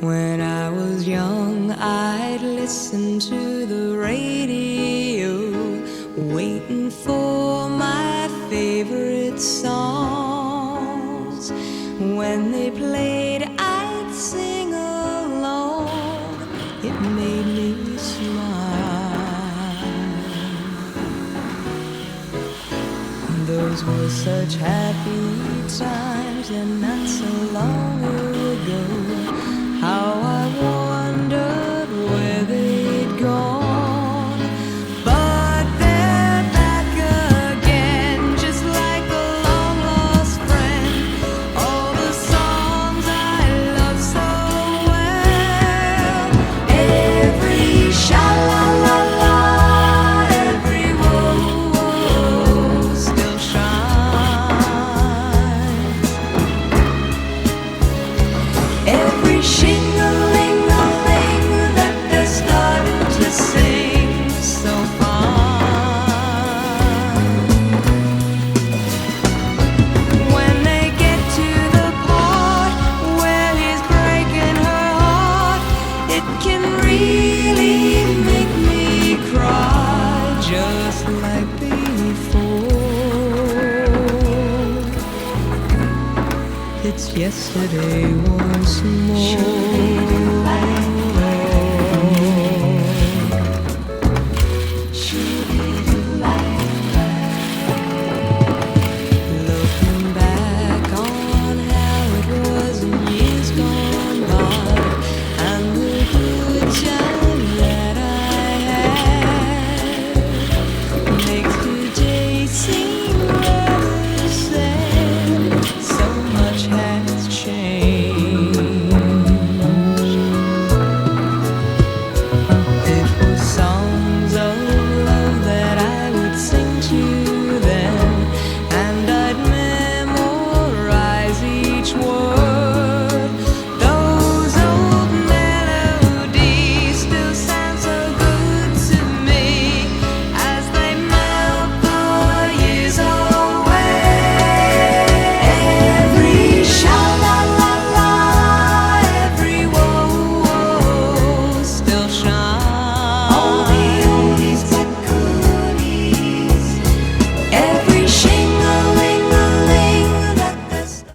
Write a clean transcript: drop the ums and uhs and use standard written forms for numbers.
When I was young, I'd listen to the radio, waiting for my favorite songs. When they played, I'd sing along. It made me smile. Those were such happy times, and not so long ago. How I wondered where they'd gone. But they're back again, just like a long-lost friend. All the songs I love so well. Every sha-la-la-la, every whoa-whoa still shines. Every shing-a-ling-a-ling that they're starting to sing so fine. When they get to the part where he's breaking her heart, it can really make me cry, just like before. It's yesterday once more.